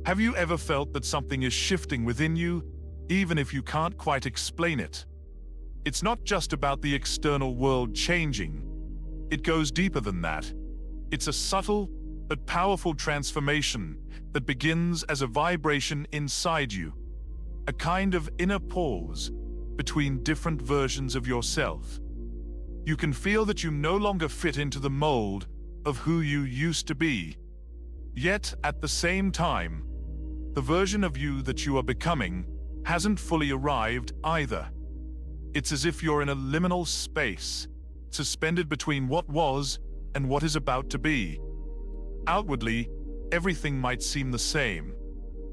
Have you ever felt that something is shifting within you, even if you can't quite explain it? It's not just about the external world changing. It goes deeper than that. It's a subtle but powerful transformation that begins as a vibration inside you, a kind of inner pause between different versions of yourself. You can feel that you no longer fit into the mold of who you used to be. Yet, at the same time, the version of you that you are becoming hasn't fully arrived either. It's as if you're in a liminal space, suspended between what was and what is about to be. Outwardly, everything might seem the same.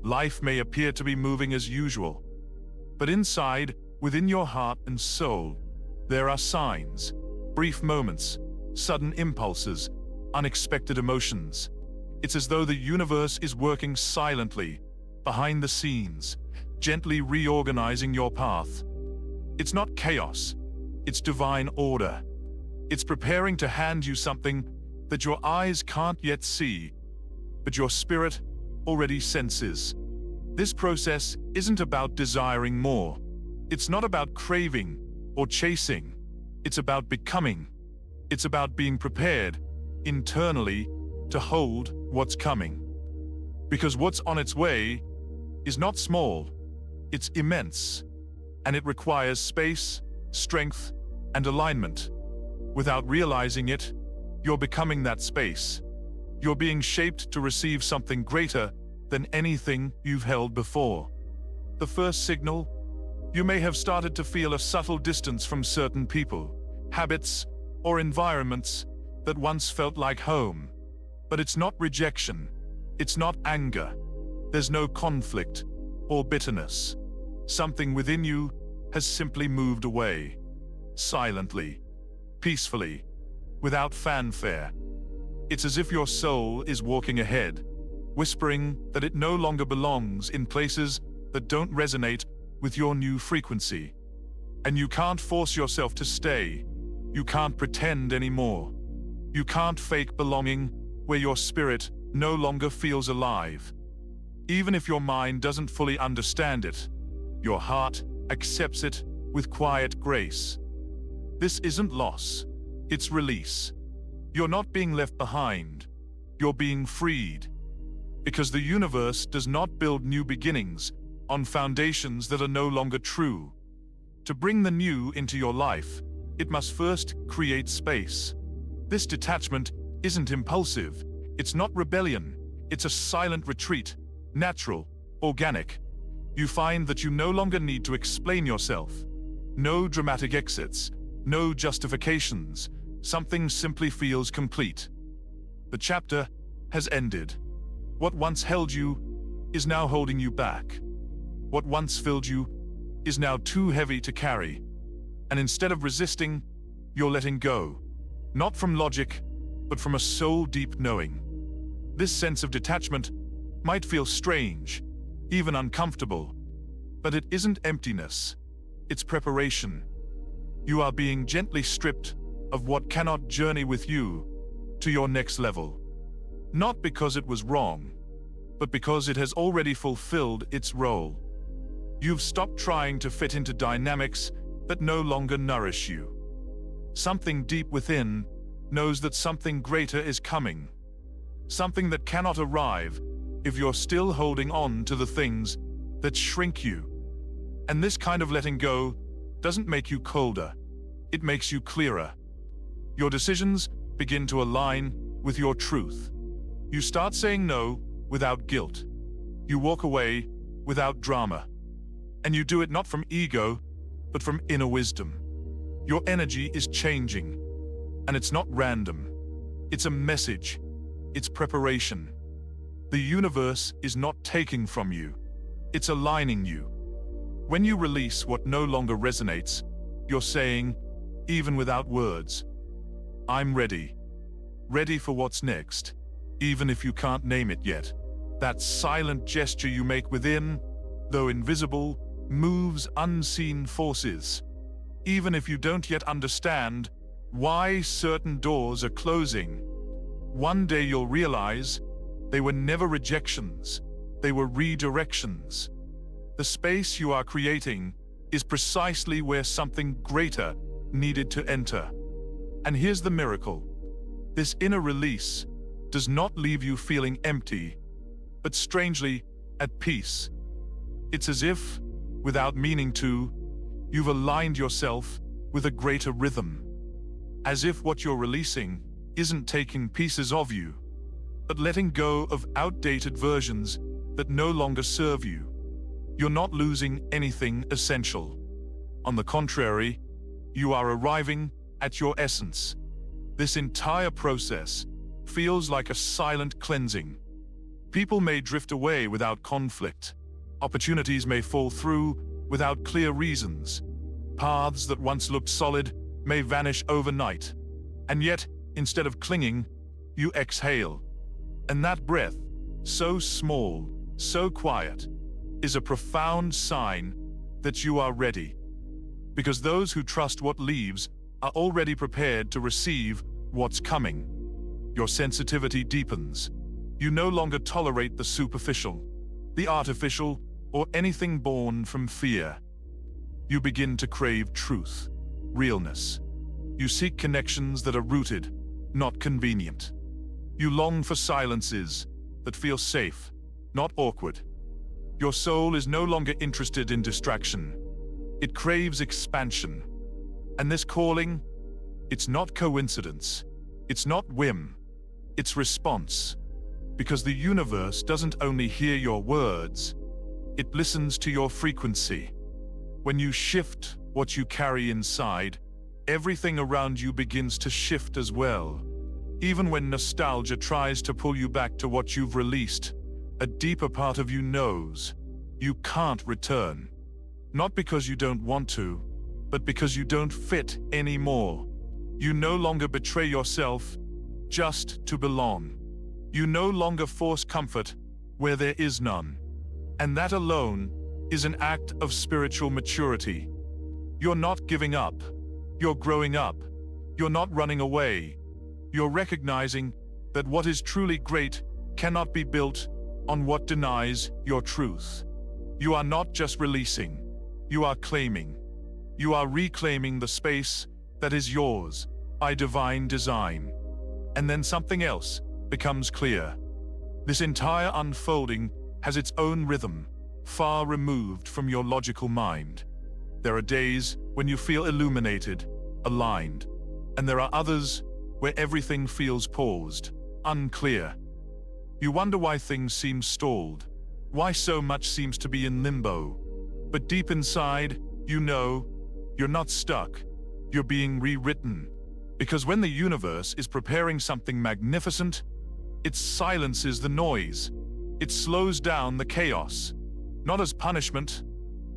Life may appear to be moving as usual. But inside, within your heart and soul, there are signs, brief moments, sudden impulses, unexpected emotions. It's as though the universe is working silently, behind the scenes, gently reorganizing your path. It's not chaos, it's divine order. It's preparing to hand you something that your eyes can't yet see, but your spirit already senses. This process isn't about desiring more. It's not about craving or chasing. It's about becoming. It's about being prepared, internally, to hold what's coming. Because what's on its way is not small, it's immense, and it requires space, strength, and alignment. Without realizing it, you're becoming that space. You're being shaped to receive something greater than anything you've held before. The first signal: you may have started to feel a subtle distance from certain people, habits, or environments that once felt like home. But it's not rejection. It's not anger. There's no conflict or bitterness. Something within you has simply moved away. Silently, peacefully, without fanfare. It's as if your soul is walking ahead, whispering that it no longer belongs in places that don't resonate with your new frequency. And you can't force yourself to stay. You can't pretend anymore. You can't fake belonging where your spirit no longer feels alive. Even if your mind doesn't fully understand it, your heart accepts it with quiet grace. This isn't loss, it's release. You're not being left behind, you're being freed. Because the universe does not build new beginnings on foundations that are no longer true. To bring the new into your life, it must first create space. This detachment isn't impulsive, it's not rebellion, it's a silent retreat, natural, organic. You find that you no longer need to explain yourself. No dramatic exits, no justifications. Something simply feels complete. The chapter has ended. What once held you is now holding you back. What once filled you is now too heavy to carry. And instead of resisting, you're letting go. Not from logic, but from a soul-deep knowing. This sense of detachment might feel strange, even uncomfortable, but it isn't emptiness. It's preparation. You are being gently stripped of what cannot journey with you to your next level. Not because it was wrong, but because it has already fulfilled its role. You've stopped trying to fit into dynamics that no longer nourish you. Something deep within knows that something greater is coming. Something that cannot arrive if you're still holding on to the things that shrink you. And this kind of letting go doesn't make you colder. It makes you clearer. Your decisions begin to align with your truth. You start saying no without guilt. You walk away without drama. And you do it not from ego, but from inner wisdom. Your energy is changing. And it's not random. It's a message. It's preparation. The universe is not taking from you. It's aligning you. When you release what no longer resonates, you're saying, even without words, I'm ready. Ready for what's next, even if you can't name it yet. That silent gesture you make within, though invisible, moves unseen forces. Even if you don't yet understand why certain doors are closing, one day you'll realize they were never rejections. they were redirections. The space you are creating is precisely where something greater needed to enter. And here's the miracle. This inner release does not leave you feeling empty, but strangely at peace. It's as if, without meaning to, you've aligned yourself with a greater rhythm. As if what you're releasing isn't taking pieces of you, but letting go of outdated versions that no longer serve you. You're not losing anything essential. On the contrary, you are arriving at your essence. This entire process feels like a silent cleansing. People may drift away without conflict. Opportunities may fall through without clear reasons. Paths that once looked solid may vanish overnight. And yet, instead of clinging, you exhale. And that breath, so small, so quiet, is a profound sign that you are ready. Because those who trust what leaves are already prepared to receive what's coming. Your sensitivity deepens. You no longer tolerate the superficial, the artificial, or anything born from fear. You begin to crave truth, realness. You seek connections that are rooted, not convenient. You long for silences that feel safe, not awkward. Your soul is no longer interested in distraction. It craves expansion. And this calling, it's not coincidence. It's not whim. It's response. Because the universe doesn't only hear your words, it listens to your frequency. When you shift what you carry inside, everything around you begins to shift as well. Even when nostalgia tries to pull you back to what you've released, a deeper part of you knows you can't return. Not because you don't want to, but because you don't fit anymore. You no longer betray yourself just to belong. You no longer force comfort where there is none. And that alone is an act of spiritual maturity. You're not giving up. You're growing up. You're not running away. You're recognizing that what is truly great cannot be built on what denies your truth. You are not just releasing. You are claiming. You are reclaiming the space that is yours by divine design. And then something else becomes clear. This entire unfolding has its own rhythm, far removed from your logical mind. There are days when you feel illuminated, aligned, and there are others where everything feels paused, unclear. You wonder why things seem stalled, why so much seems to be in limbo. But deep inside, you know, you're not stuck. You're being rewritten. Because when the universe is preparing something magnificent, it silences the noise. It slows down the chaos. Not as punishment,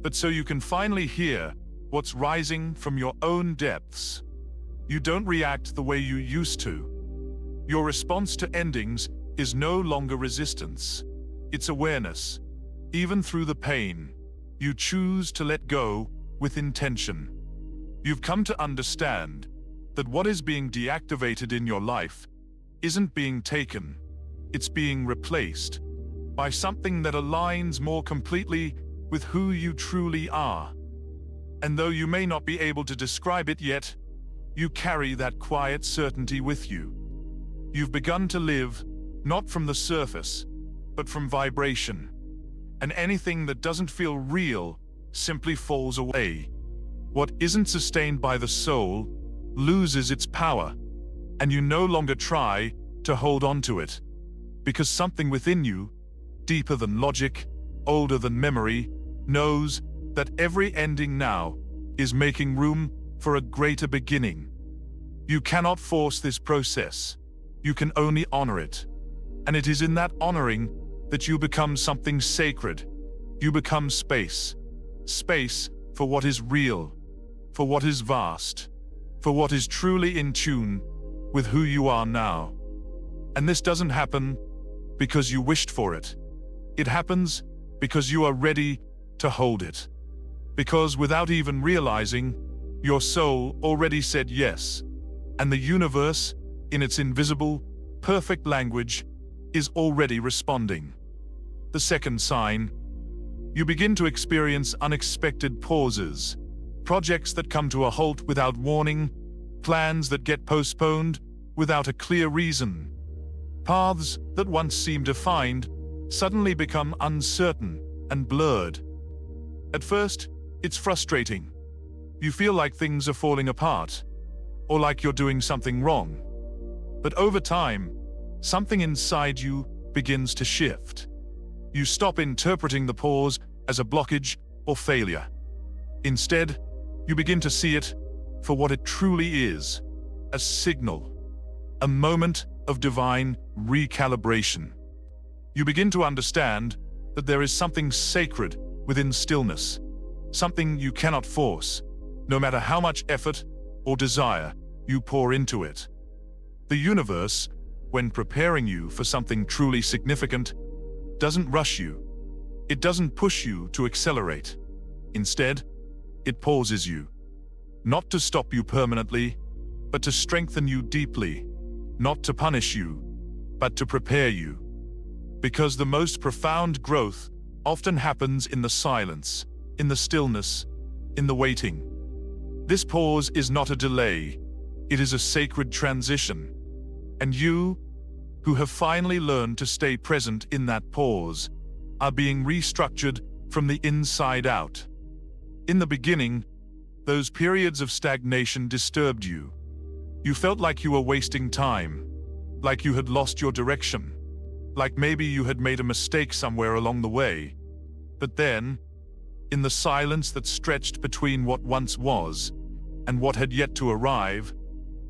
but so you can finally hear what's rising from your own depths. You don't react the way you used to. Your response to endings is no longer resistance. It's awareness. Even through the pain, you choose to let go with intention. You've come to understand that what is being deactivated in your life isn't being taken, it's being replaced by something that aligns more completely with who you truly are. And though you may not be able to describe it yet, you carry that quiet certainty with you. You've begun to live not from the surface, but from vibration. And anything that doesn't feel real simply falls away. What isn't sustained by the soul loses its power, and you no longer try to hold on to it. Because something within you, deeper than logic, older than memory, knows that every ending now is making room for a greater beginning. You cannot force this process. You can only honor it. And it is in that honoring that you become something sacred. You become space. Space for what is real, for what is vast, for what is truly in tune with who you are now. And this doesn't happen because you wished for it. It happens because you are ready to hold it. Because without even realizing, your soul already said yes. And the universe, in its invisible, perfect language, is already responding. The second sign, you begin to experience unexpected pauses, projects that come to a halt without warning, plans that get postponed without a clear reason. Paths that once seemed defined suddenly become uncertain and blurred. At first, it's frustrating. You feel like things are falling apart, or like you're doing something wrong. But over time, something inside you begins to shift. You stop interpreting the pause as a blockage or failure. Instead, you begin to see it for what it truly is, a signal, a moment of divine recalibration. You begin to understand that there is something sacred within stillness, something you cannot force, no matter how much effort or desire you pour into it. The universe, when preparing you for something truly significant, doesn't rush you. It doesn't push you to accelerate. Instead, it pauses you, not to stop you permanently, but to strengthen you deeply, not to punish you, but to prepare you. Because the most profound growth often happens in the silence, in the stillness, in the waiting. This pause is not a delay, it is a sacred transition. And you, who have finally learned to stay present in that pause, are being restructured from the inside out. In the beginning, those periods of stagnation disturbed you. You felt like you were wasting time, like you had lost your direction, like maybe you had made a mistake somewhere along the way. But then, in the silence that stretched between what once was and what had yet to arrive,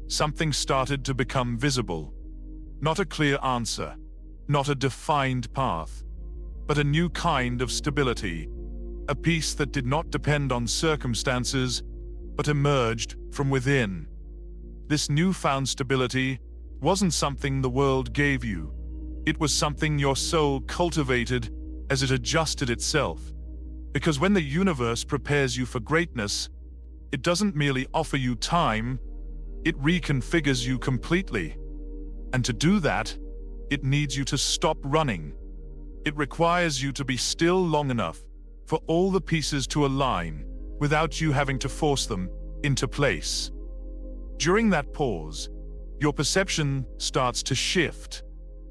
something started to become visible. Not a clear answer, not a defined path, but a new kind of stability, a peace that did not depend on circumstances, but emerged from within. This newfound stability wasn't something the world gave you. It was something your soul cultivated as it adjusted itself. Because when the universe prepares you for greatness, it doesn't merely offer you time, it reconfigures you completely. And to do that, it needs you to stop running. It requires you to be still long enough for all the pieces to align without you having to force them into place. During that pause, your perception starts to shift.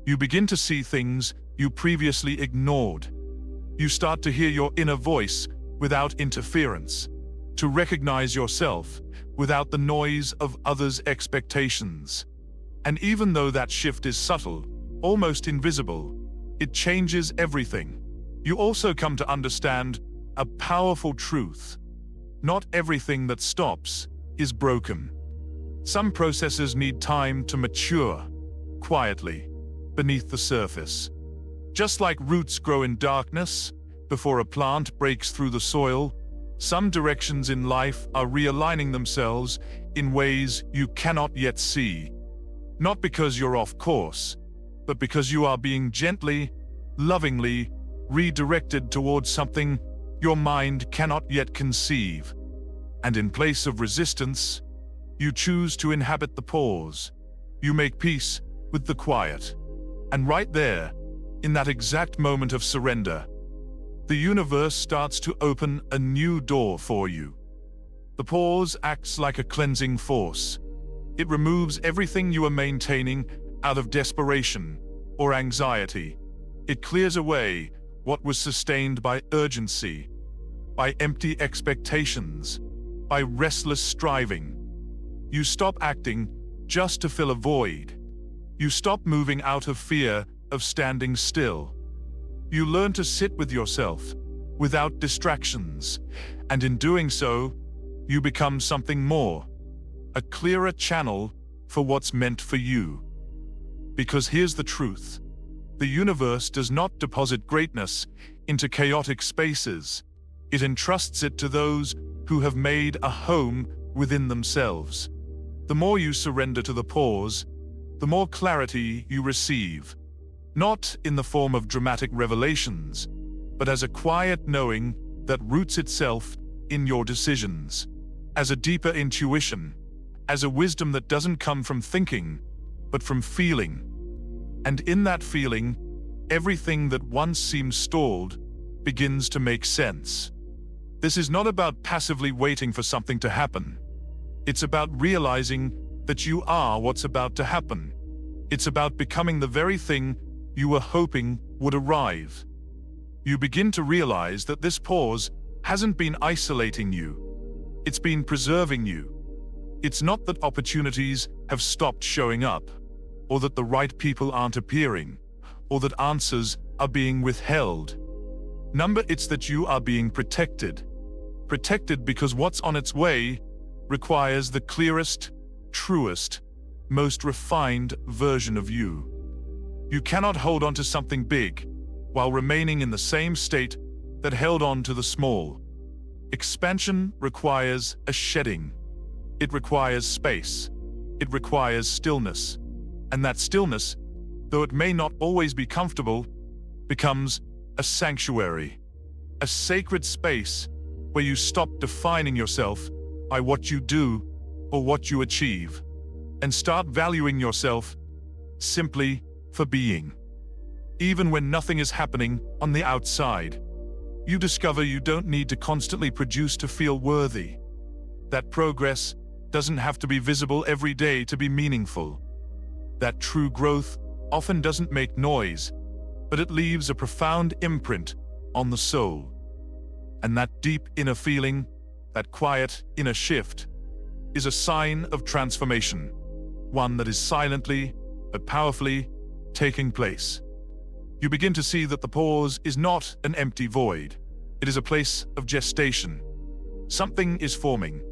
You begin to see things you previously ignored. You start to hear your inner voice without interference, to recognize yourself without the noise of others' expectations. And even though that shift is subtle, almost invisible, it changes everything. You also come to understand a powerful truth. Not everything that stops is broken. Some processes need time to mature, quietly, beneath the surface. Just like roots grow in darkness before a plant breaks through the soil, some directions in life are realigning themselves in ways you cannot yet see. Not because you're off course, but because you are being gently, lovingly redirected towards something your mind cannot yet conceive. And in place of resistance, you choose to inhabit the pause. You make peace with the quiet. And right there, in that exact moment of surrender, the universe starts to open a new door for you. The pause acts like a cleansing force. It removes everything you are maintaining out of desperation or anxiety. It clears away what was sustained by urgency, by empty expectations, by restless striving. You stop acting just to fill a void. You stop moving out of fear of standing still. You learn to sit with yourself without distractions, and in doing so, you become something more, a clearer channel for what's meant for you. Because here's the truth. The universe does not deposit greatness into chaotic spaces. It entrusts it to those who have made a home within themselves. The more you surrender to the pause, the more clarity you receive. Not in the form of dramatic revelations, but as a quiet knowing that roots itself in your decisions, as a deeper intuition, as a wisdom that doesn't come from thinking, but from feeling. And in that feeling, everything that once seemed stalled begins to make sense. This is not about passively waiting for something to happen. It's about realizing that you are what's about to happen. It's about becoming the very thing you were hoping would arrive. You begin to realize that this pause hasn't been isolating you. It's been preserving you. It's not that opportunities have stopped showing up, or that the right people aren't appearing, or that answers are being withheld. It's that you are being protected. Protected because what's on its way requires the clearest, truest, most refined version of you. You cannot hold on to something big while remaining in the same state that held on to the small. Expansion requires a shedding. It requires space. It requires stillness. And that stillness, though it may not always be comfortable, becomes a sanctuary, a sacred space where you stop defining yourself by what you do or what you achieve, and start valuing yourself simply for being. Even when nothing is happening on the outside, you discover you don't need to constantly produce to feel worthy. That progress doesn't have to be visible every day to be meaningful. That true growth often doesn't make noise, but it leaves a profound imprint on the soul. And that deep inner feeling, that quiet inner shift, is a sign of transformation, one that is silently but powerfully taking place. You begin to see that the pause is not an empty void. It is a place of gestation. Something is forming,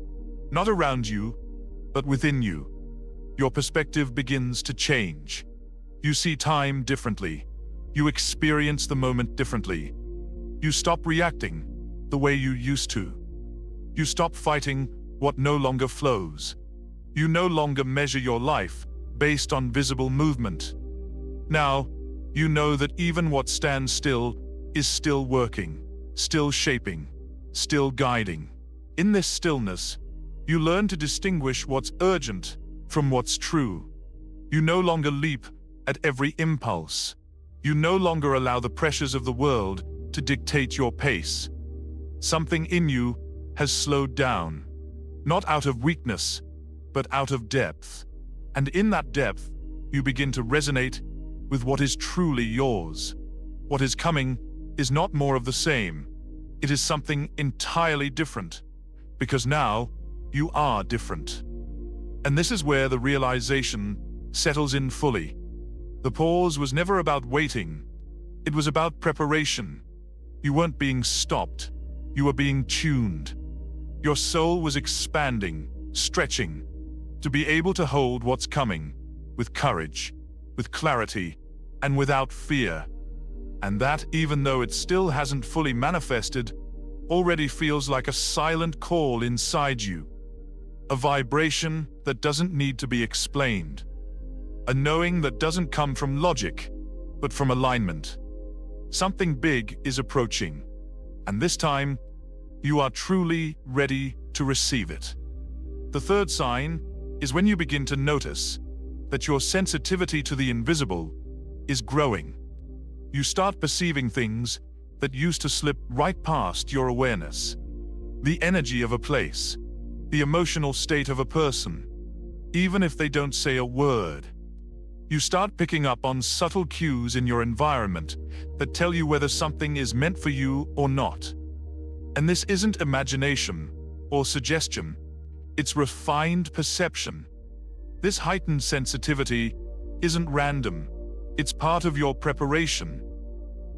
not around you, but within you. Your perspective begins to change. You see time differently. You experience the moment differently. You stop reacting the way you used to. You stop fighting what no longer flows. You no longer measure your life based on visible movement. Now, you know that even what stands still is still working, still shaping, still guiding. In this stillness, you learn to distinguish what's urgent from what's true. You no longer leap at every impulse. You no longer allow the pressures of the world to dictate your pace. Something in you has slowed down, not out of weakness, but out of depth. And in that depth, you begin to resonate with what is truly yours. What is coming is not more of the same. It is something entirely different, because now you are different. And this is where the realization settles in fully. The pause was never about waiting. It was about preparation. You weren't being stopped. You were being tuned. Your soul was expanding, stretching, to be able to hold what's coming with courage, with clarity, and without fear. And that, even though it still hasn't fully manifested, already feels like a silent call inside you. A vibration that doesn't need to be explained. A knowing that doesn't come from logic, but from alignment. Something big is approaching, and this time, you are truly ready to receive it. The third sign is when you begin to notice that your sensitivity to the invisible is growing. You start perceiving things that used to slip right past your awareness. The energy of a place, the emotional state of a person, even if they don't say a word. You start picking up on subtle cues in your environment that tell you whether something is meant for you or not. And this isn't imagination or suggestion, it's refined perception. This heightened sensitivity isn't random, it's part of your preparation.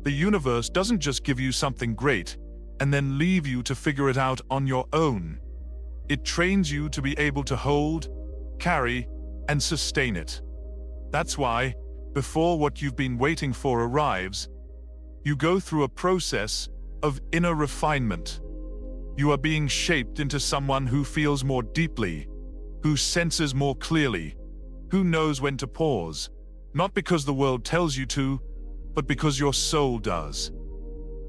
The universe doesn't just give you something great and then leave you to figure it out on your own. It trains you to be able to hold, carry, and sustain it. That's why, before what you've been waiting for arrives, you go through a process of inner refinement. You are being shaped into someone who feels more deeply, who senses more clearly, who knows when to pause, not because the world tells you to, but because your soul does.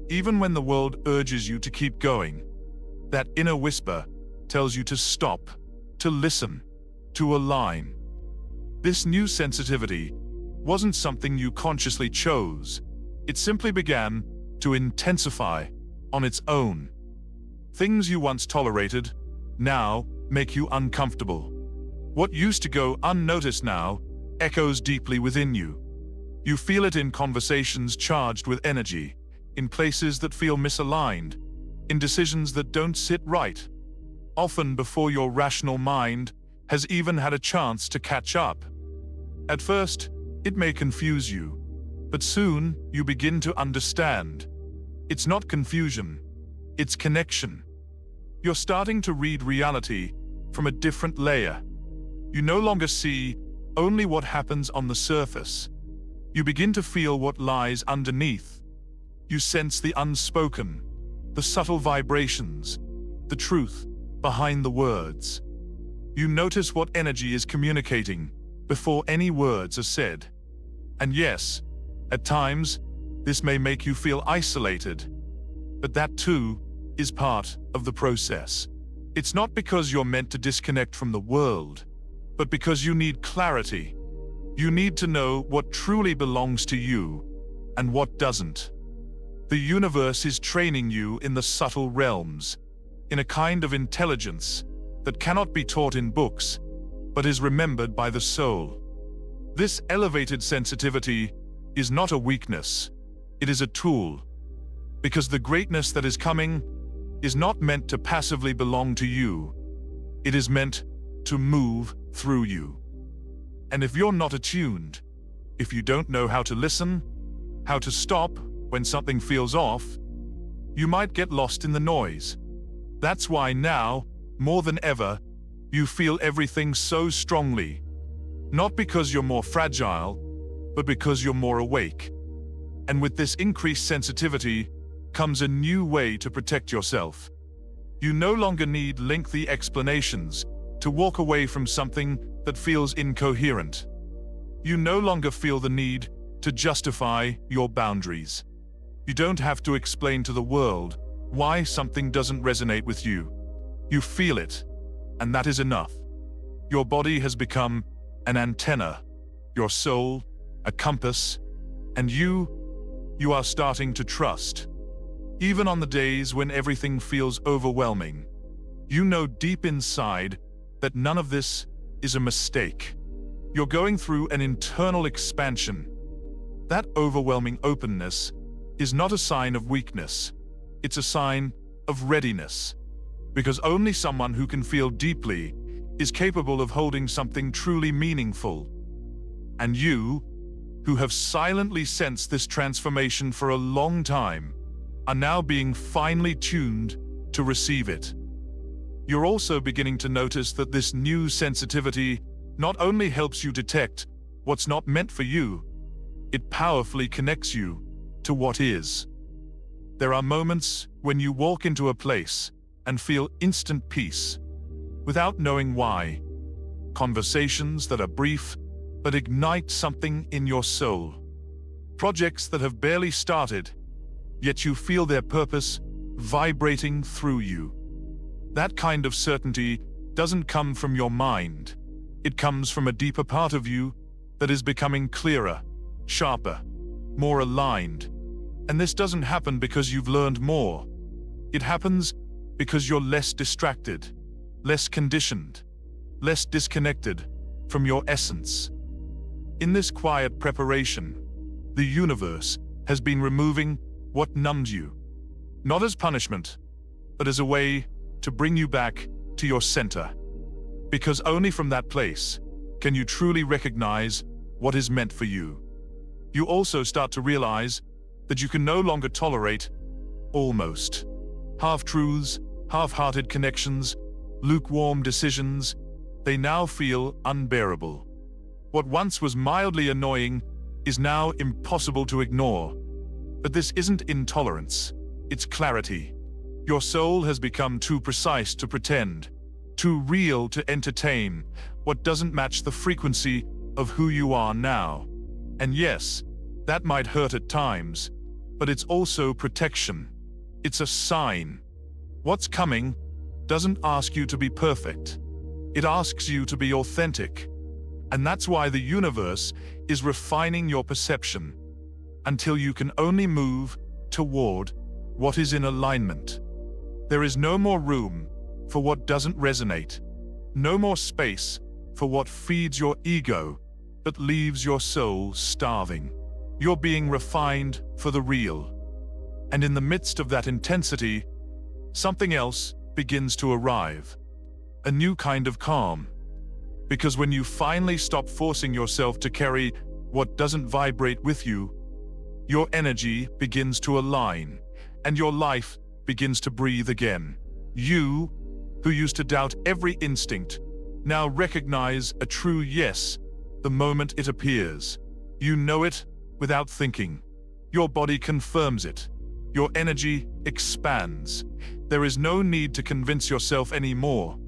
Even when the world urges you to keep going, that inner whisper tells you to stop, to listen, to align. This new sensitivity wasn't something you consciously chose. It simply began to intensify on its own. Things you once tolerated now make you uncomfortable. What used to go unnoticed now echoes deeply within you. You feel it in conversations charged with energy, in places that feel misaligned, in decisions that don't sit right, often before your rational mind has even had a chance to catch up. At first, it may confuse you, but soon you begin to understand. It's not confusion, it's connection. You're starting to read reality from a different layer. You no longer see only what happens on the surface. You begin to feel what lies underneath. You sense the unspoken, the subtle vibrations, the truth behind the words. You notice what energy is communicating before any words are said. And yes, at times, this may make you feel isolated, but that too is part of the process. It's not because you're meant to disconnect from the world, but because you need clarity. You need to know what truly belongs to you and what doesn't. The universe is training you in the subtle realms, in a kind of intelligence that cannot be taught in books, but is remembered by the soul. This elevated sensitivity is not a weakness, it is a tool, because the greatness that is coming is not meant to passively belong to you. It is meant to move through you. And if you're not attuned, if you don't know how to listen, how to stop when something feels off, you might get lost in the noise. That's why now, more than ever, you feel everything so strongly. Not because you're more fragile, but because you're more awake. And with this increased sensitivity comes a new way to protect yourself. You no longer need lengthy explanations to walk away from something that feels incoherent. You no longer feel the need to justify your boundaries. You don't have to explain to the world why something doesn't resonate with you. You feel it, and that is enough. Your body has become an antenna, your soul a compass, and you are starting to trust. Even on the days when everything feels overwhelming, you know deep inside that none of this is a mistake. You're going through an internal expansion. That overwhelming openness is not a sign of weakness. It's a sign of readiness. Because only someone who can feel deeply is capable of holding something truly meaningful. And you, who have silently sensed this transformation for a long time, are now being finely tuned to receive it. You're also beginning to notice that this new sensitivity not only helps you detect what's not meant for you, it powerfully connects you to what is. There are moments when you walk into a place and feel instant peace, without knowing why. Conversations that are brief but ignite something in your soul. Projects that have barely started, yet you feel their purpose vibrating through you. That kind of certainty doesn't come from your mind. It comes from a deeper part of you that is becoming clearer, sharper, more aligned. And this doesn't happen because you've learned more. It happens because you're less distracted, less conditioned, less disconnected from your essence. In this quiet preparation, the universe has been removing what numbed you, not as punishment, but as a way to bring you back to your center. Because only from that place can you truly recognize what is meant for you. You also start to realize that you can no longer tolerate almost half-truths, half-hearted connections, lukewarm decisions. They now feel unbearable. What once was mildly annoying is now impossible to ignore. But this isn't intolerance, it's clarity. Your soul has become too precise to pretend, too real to entertain what doesn't match the frequency of who you are now. And yes, that might hurt at times, but it's also protection. It's a sign. What's coming doesn't ask you to be perfect. It asks you to be authentic. And that's why the universe is refining your perception. until you can only move toward what is in alignment. There is no more room for what doesn't resonate, no more space for what feeds your ego but leaves your soul starving. You're being refined for the real. And in the midst of that intensity, something else begins to arrive. A new kind of calm. Because when you finally stop forcing yourself to carry what doesn't vibrate with you, your energy begins to align, and your life begins to breathe again. You, who used to doubt every instinct, now recognize a true yes the moment it appears. You know it without thinking. Your body confirms it. Your energy expands. There is no need to convince yourself anymore.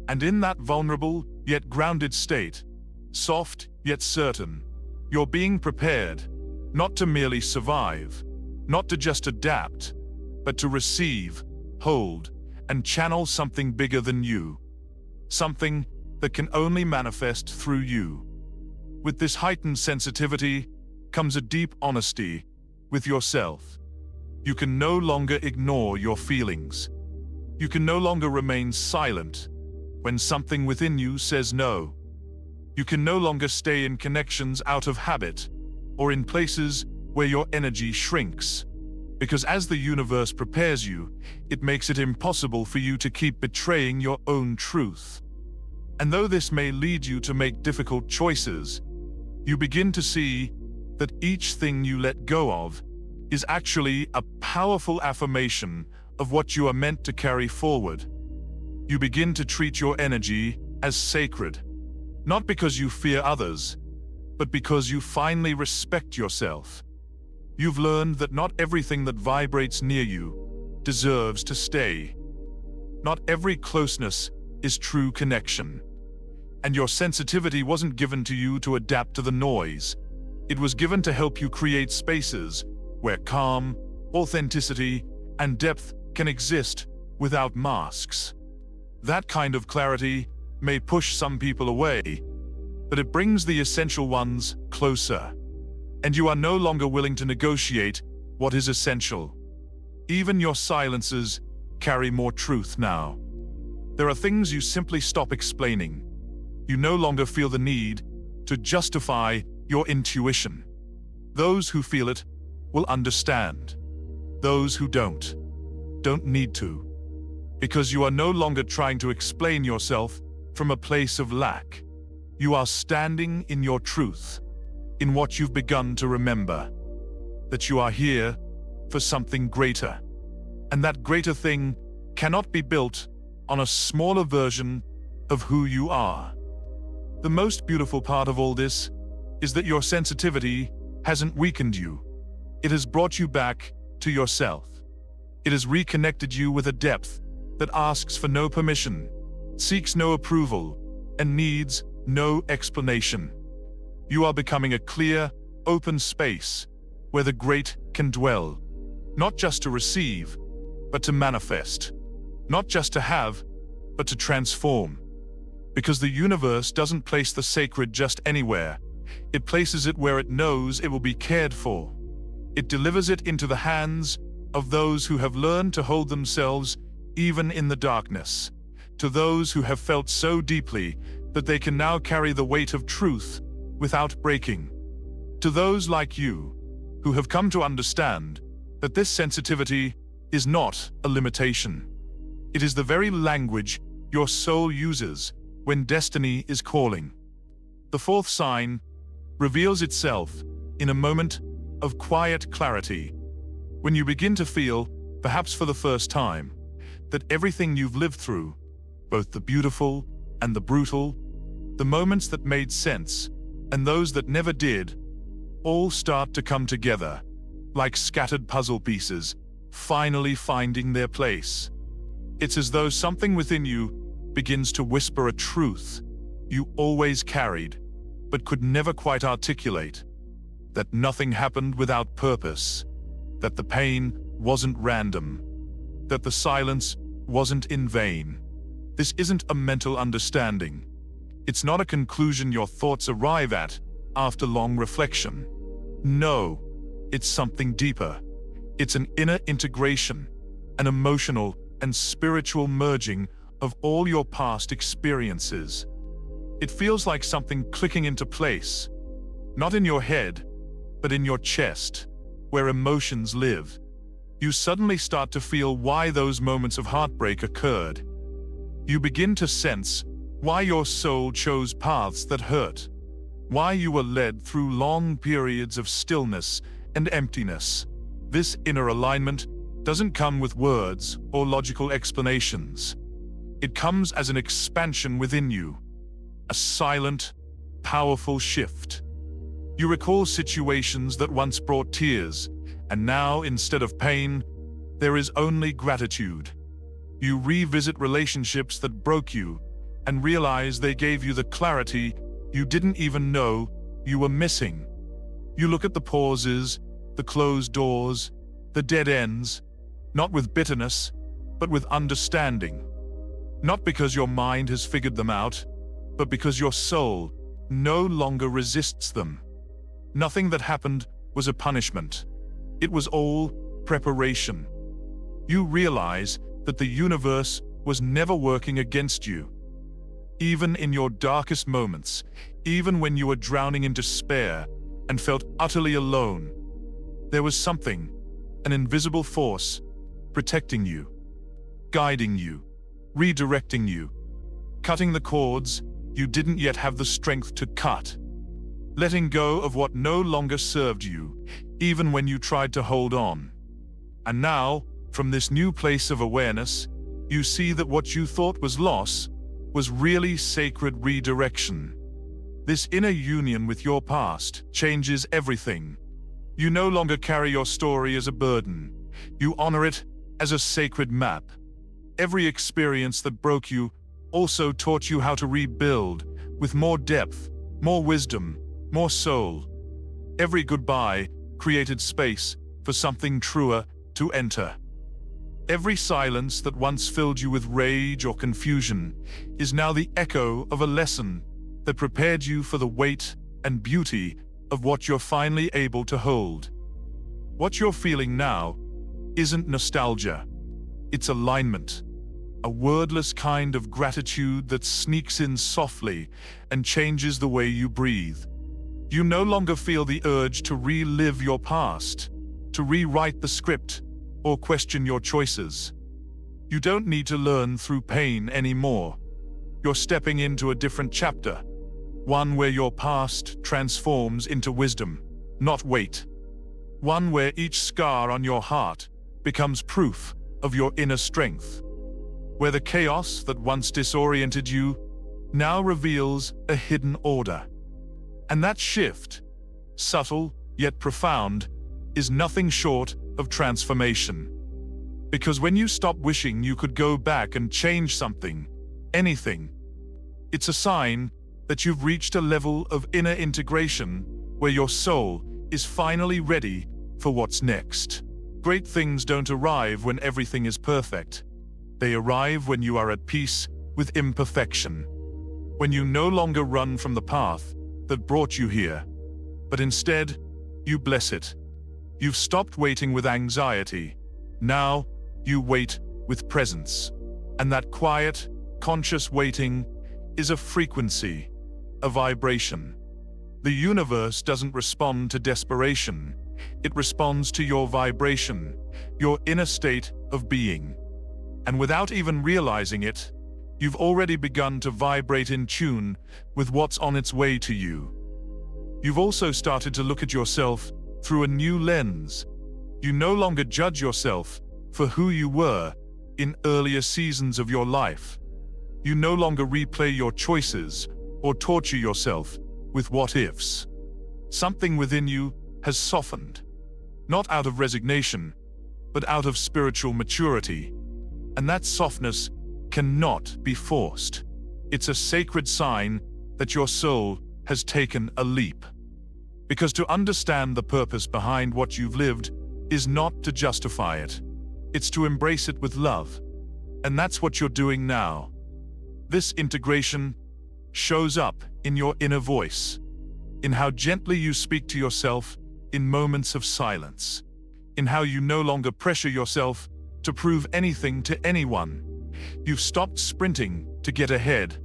And in that vulnerable yet grounded state, soft yet certain, you're being prepared, not to merely survive, not to just adapt, but to receive, hold, and channel something bigger than you. Something that can only manifest through you. With this heightened sensitivity comes a deep honesty with yourself. You can no longer ignore your feelings. You can no longer remain silent when something within you says no. You can no longer stay in connections out of habit or in places where your energy shrinks. Because as the universe prepares you, it makes it impossible for you to keep betraying your own truth. And though this may lead you to make difficult choices, you begin to see that each thing you let go of is actually a powerful affirmation of what you are meant to carry forward. You begin to treat your energy as sacred, not because you fear others, but because you finally respect yourself. You've learned that not everything that vibrates near you deserves to stay. Not every closeness is true connection. And your sensitivity wasn't given to you to adapt to the noise. It was given to help you create spaces where calm, authenticity, and depth can exist without masks. That kind of clarity may push some people away, but it brings the essential ones closer. And you are no longer willing to negotiate what is essential. Even your silences carry more truth now. There are things you simply stop explaining. You no longer feel the need to justify your intuition. Those who feel it will understand. Those who don't need to. Because you are no longer trying to explain yourself from a place of lack. You are standing in your truth, in what you've begun to remember. That you are here for something greater. And that greater thing cannot be built on a smaller version of who you are. The most beautiful part of all this is that your sensitivity hasn't weakened you. It has brought you back to yourself. It has reconnected you with a depth that asks for no permission, seeks no approval, and needs no explanation. You are becoming a clear, open space where the great can dwell, not just to receive, but to manifest, not just to have, but to transform. Because the universe doesn't place the sacred just anywhere. It places it where it knows it will be cared for. It delivers it into the hands of those who have learned to hold themselves even in the darkness, to those who have felt so deeply that they can now carry the weight of truth without breaking, to those like you who have come to understand that this sensitivity is not a limitation. It is the very language your soul uses when destiny is calling. The fourth sign reveals itself in a moment of quiet clarity, when you begin to feel, perhaps for the first time, that everything you've lived through, both the beautiful and the brutal, the moments that made sense and those that never did, all start to come together, like scattered puzzle pieces, finally finding their place. It's as though something within you begins to whisper a truth you always carried, but could never quite articulate. That nothing happened without purpose, that the pain wasn't random, that the silence wasn't in vain. This isn't a mental understanding. It's not a conclusion your thoughts arrive at after long reflection. No, It's something deeper. It's an inner integration, an emotional and spiritual merging of all your past experiences. It feels like something clicking into place, not in your head, but in your chest, where emotions live. You suddenly start to feel why those moments of heartbreak occurred. You begin to sense why your soul chose paths that hurt, why you were led through long periods of stillness and emptiness. This inner alignment doesn't come with words or logical explanations. It comes as an expansion within you, a silent, powerful shift. You recall situations that once brought tears, and now, instead of pain, there is only gratitude. You revisit relationships that broke you and realize they gave you the clarity you didn't even know you were missing. You look at the pauses, the closed doors, the dead ends, not with bitterness, but with understanding. Not because your mind has figured them out, but because your soul no longer resists them. Nothing that happened was a punishment. It was all preparation. You realize that the universe was never working against you. Even in your darkest moments, even when you were drowning in despair and felt utterly alone, there was something, an invisible force, protecting you, guiding you, redirecting you, cutting the cords you didn't yet have the strength to cut, letting go of what no longer served you, even when you tried to hold on. And now, from this new place of awareness, you see that what you thought was loss was really sacred redirection. This inner union with your past changes everything. You no longer carry your story as a burden. You honor it as a sacred map. Every experience that broke you also taught you how to rebuild with more depth, more wisdom, more soul. Every goodbye created space for something truer to enter. Every silence that once filled you with rage or confusion is now the echo of a lesson that prepared you for the weight and beauty of what you're finally able to hold. What you're feeling now isn't nostalgia. It's alignment, a wordless kind of gratitude that sneaks in softly and changes the way you breathe. You no longer feel the urge to relive your past, to rewrite the script, or question your choices. You don't need to learn through pain anymore. You're stepping into a different chapter, one where your past transforms into wisdom, not weight. One where each scar on your heart becomes proof of your inner strength. Where the chaos that once disoriented you now reveals a hidden order. And that shift, subtle yet profound, is nothing short of transformation. Because when you stop wishing you could go back and change something, anything, it's a sign that you've reached a level of inner integration where your soul is finally ready for what's next. Great things don't arrive when everything is perfect. They arrive when you are at peace with imperfection. When you no longer run from the path that brought you here, but instead, you bless it. You've stopped waiting with anxiety. Now, you wait with presence. And that quiet, conscious waiting is a frequency, a vibration. The universe doesn't respond to desperation. It responds to your vibration, your inner state of being. And without even realizing it, you've already begun to vibrate in tune with what's on its way to you. You've also started to look at yourself through a new lens. You no longer judge yourself for who you were in earlier seasons of your life. You no longer replay your choices or torture yourself with what-ifs. Something within you has softened, not out of resignation, but out of spiritual maturity. And that softness cannot be forced. It's a sacred sign that your soul has taken a leap. Because to understand the purpose behind what you've lived is not to justify it. It's to embrace it with love. And that's what you're doing now. This integration shows up in your inner voice, in how gently you speak to yourself in moments of silence, in how you no longer pressure yourself to prove anything to anyone. You've stopped sprinting to get ahead.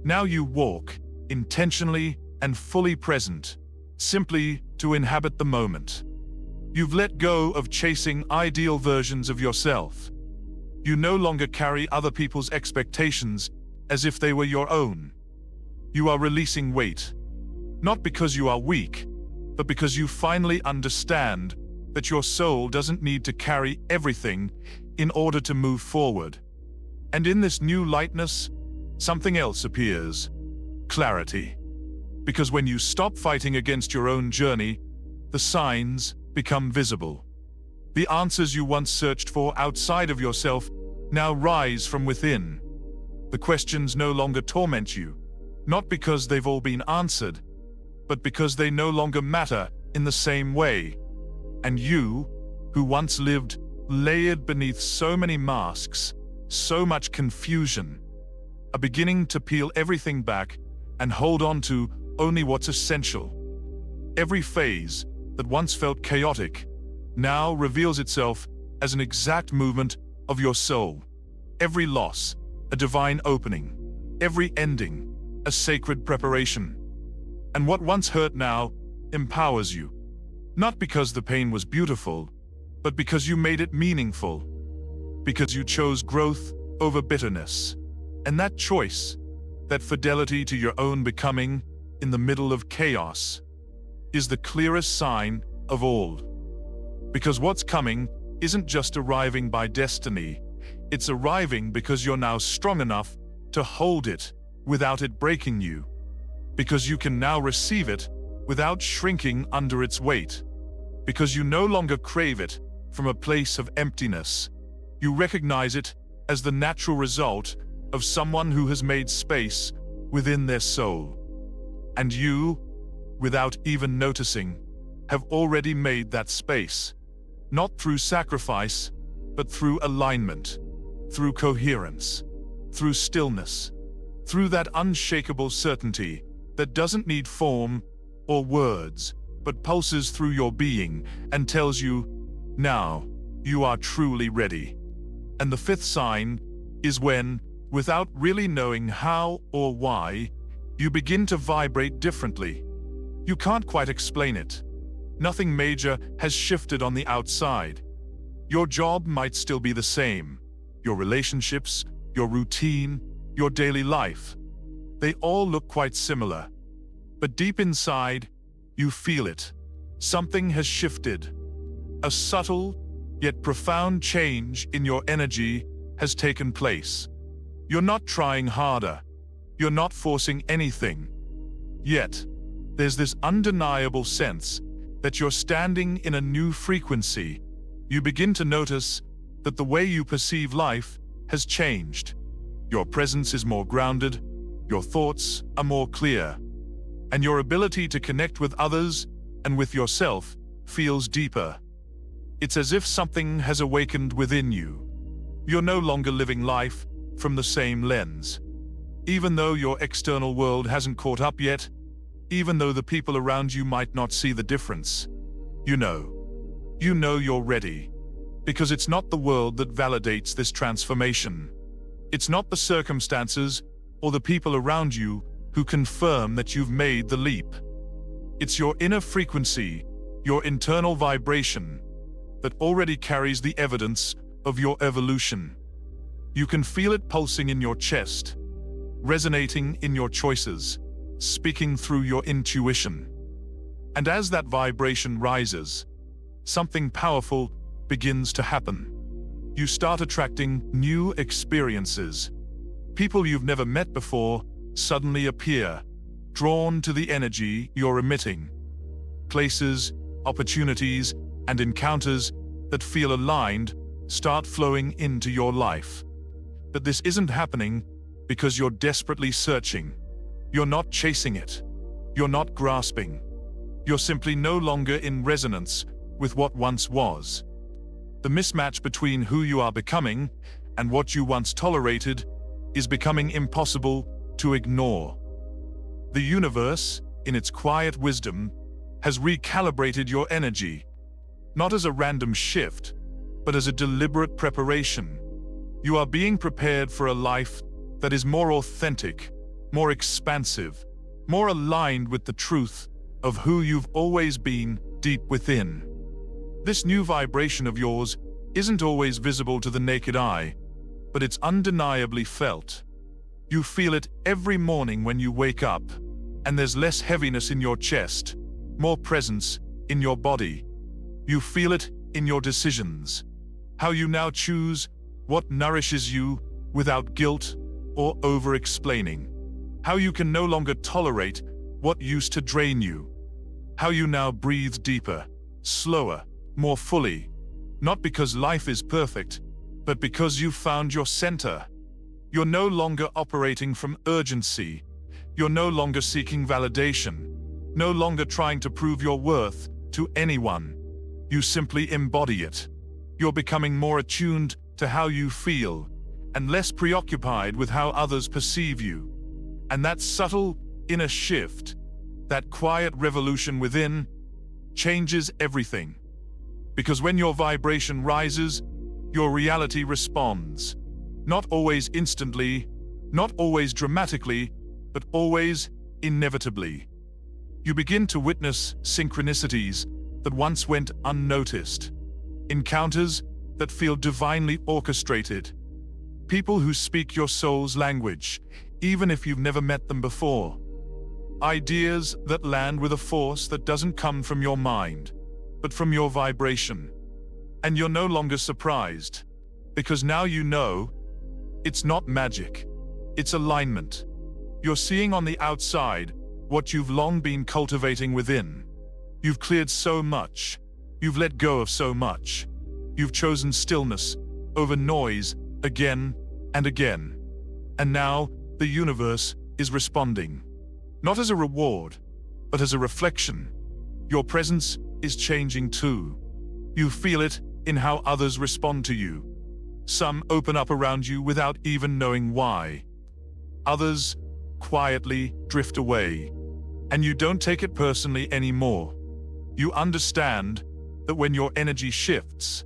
Now you walk, intentionally and fully present, simply to inhabit the moment. You've let go of chasing ideal versions of yourself. You no longer carry other people's expectations as if they were your own. You are releasing weight, not because you are weak, but because you finally understand that your soul doesn't need to carry everything in order to move forward. And in this new lightness, something else appears: clarity. Because when you stop fighting against your own journey, the signs become visible. The answers you once searched for outside of yourself now rise from within. The questions no longer torment you, not because they've all been answered, but because they no longer matter in the same way. And you, who once lived layered beneath so many masks, so much confusion, are beginning to peel everything back and hold on to only what's essential. Every phase that once felt chaotic now reveals itself as an exact movement of your soul. Every loss, a divine opening. Every ending, a sacred preparation. And what once hurt now empowers you. Not because the pain was beautiful, but because you made it meaningful. Because you chose growth over bitterness. And that choice, that fidelity to your own becoming in the middle of chaos, is the clearest sign of all. Because what's coming isn't just arriving by destiny, it's arriving because you're now strong enough to hold it without it breaking you. Because you can now receive it without shrinking under its weight. Because you no longer crave it from a place of emptiness. You recognize it as the natural result of someone who has made space within their soul. And you, without even noticing, have already made that space. Not through sacrifice, but through alignment, through coherence, through stillness, through that unshakable certainty that doesn't need form or words, but pulses through your being and tells you, now, you are truly ready. And the fifth sign is when, without really knowing how or why, you begin to vibrate differently. You can't quite explain it. Nothing major has shifted on the outside. Your job might still be the same. Your relationships, your routine, your daily life. They all look quite similar. But deep inside, you feel it. Something has shifted. A subtle, yet profound change in your energy has taken place. You're not trying harder. You're not forcing anything. Yet, there's this undeniable sense that you're standing in a new frequency. You begin to notice that the way you perceive life has changed. Your presence is more grounded, your thoughts are more clear, and your ability to connect with others and with yourself feels deeper. It's as if something has awakened within you. You're no longer living life from the same lens. Even though your external world hasn't caught up yet, even though the people around you might not see the difference, you know you're ready. Because it's not the world that validates this transformation. It's not the circumstances or the people around you who confirm that you've made the leap. It's your inner frequency, your internal vibration, that already carries the evidence of your evolution. You can feel it pulsing in your chest, resonating in your choices, speaking through your intuition. And as that vibration rises, something powerful begins to happen. You start attracting new experiences. People you've never met before suddenly appear, drawn to the energy you're emitting. Places, opportunities, and encounters that feel aligned start flowing into your life. But this isn't happening because you're desperately searching. You're not chasing it. You're not grasping. You're simply no longer in resonance with what once was. The mismatch between who you are becoming and what you once tolerated is becoming impossible to ignore. The universe, in its quiet wisdom, has recalibrated your energy, not as a random shift, but as a deliberate preparation. You are being prepared for a life that is more authentic, more expansive, more aligned with the truth of who you've always been deep within. This new vibration of yours isn't always visible to the naked eye, but it's undeniably felt. You feel it every morning when you wake up, and there's less heaviness in your chest, more presence in your body. You feel it in your decisions, how you now choose what nourishes you without guilt or over-explaining, how you can no longer tolerate what used to drain you, how you now breathe deeper, slower, more fully, not because life is perfect, but because you've found your center. You're no longer operating from urgency. You're no longer seeking validation, no longer trying to prove your worth to anyone. You simply embody it. You're becoming more attuned to how you feel and less preoccupied with how others perceive you. And that subtle inner shift, that quiet revolution within, changes everything. Because when your vibration rises, your reality responds. Not always instantly, not always dramatically, but always inevitably. You begin to witness synchronicities that once went unnoticed, encounters that feel divinely orchestrated, people who speak your soul's language, even if you've never met them before, ideas that land with a force that doesn't come from your mind, but from your vibration. And you're no longer surprised, because now you know it's not magic, it's alignment. You're seeing on the outside what you've long been cultivating within. You've cleared so much. You've let go of so much. You've chosen stillness over noise again and again. And now the universe is responding. Not as a reward, but as a reflection. Your presence is changing too. You feel it in how others respond to you. Some open up around you without even knowing why. Others quietly drift away. And you don't take it personally anymore. You understand that when your energy shifts,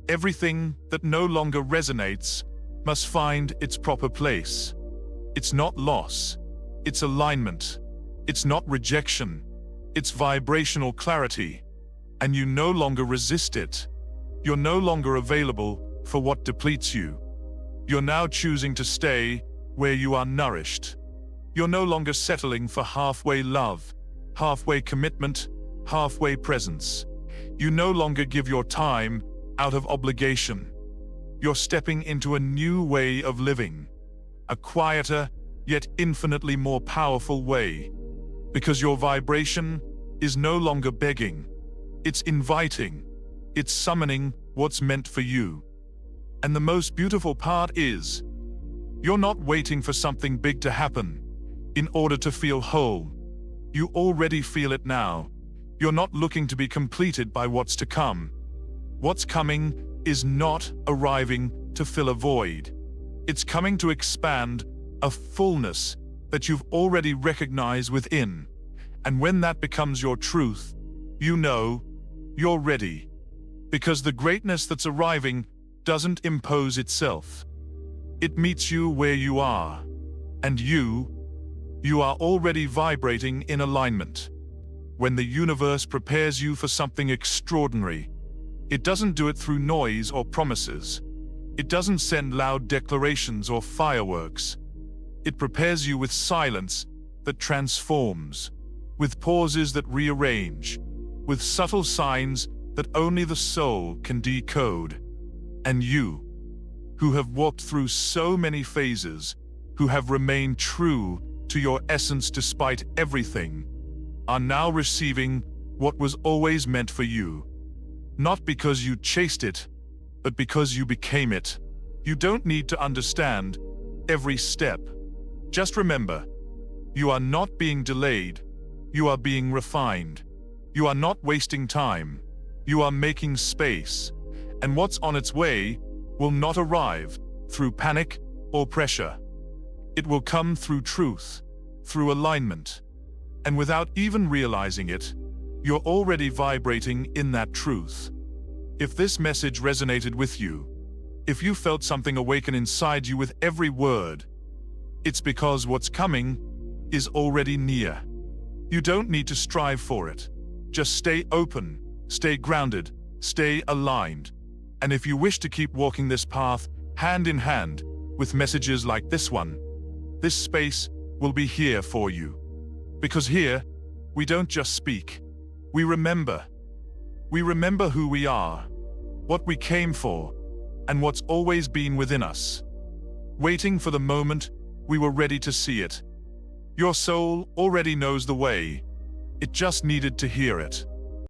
everything that no longer resonates must find its proper place. It's not loss, it's alignment. It's not rejection, it's vibrational clarity. And you no longer resist it. You're no longer available for what depletes you. You're now choosing to stay where you are nourished. You're no longer settling for halfway love, halfway commitment, halfway presence. You no longer give your time out of obligation. You're stepping into a new way of living, a quieter yet infinitely more powerful way, because your vibration is no longer begging. It's inviting. It's summoning what's meant for you. And the most beautiful part is, you're not waiting for something big to happen in order to feel whole. You already feel it now. You're not looking to be completed by what's to come. What's coming is not arriving to fill a void. It's coming to expand a fullness that you've already recognized within. And when that becomes your truth, you know you're ready. Because the greatness that's arriving doesn't impose itself. It meets you where you are. And you are already vibrating in alignment. When the universe prepares you for something extraordinary, it doesn't do it through noise or promises. It doesn't send loud declarations or fireworks. It prepares you with silence that transforms, with pauses that rearrange, with subtle signs that only the soul can decode. And you, who have walked through so many phases, who have remained true to your essence despite everything, are now receiving what was always meant for you. Not because you chased it, but because you became it. You don't need to understand every step. Just remember, you are not being delayed, you are being refined. You are not wasting time, you are making space. And what's on its way will not arrive through panic or pressure. It will come through truth, through alignment. And without even realizing it, You're already vibrating in that truth. If this message resonated with you, if you felt something awaken inside you with every word, it's because what's coming is already near. You don't need to strive for it. Just stay open, stay grounded, stay aligned. And if you wish to keep walking this path hand in hand with messages like this one, this space will be here for you. Because here, we don't just speak. We remember. We remember who we are, what we came for, and what's always been within us, waiting for the moment we were ready to see it. Your soul already knows the way. It just needed to hear it.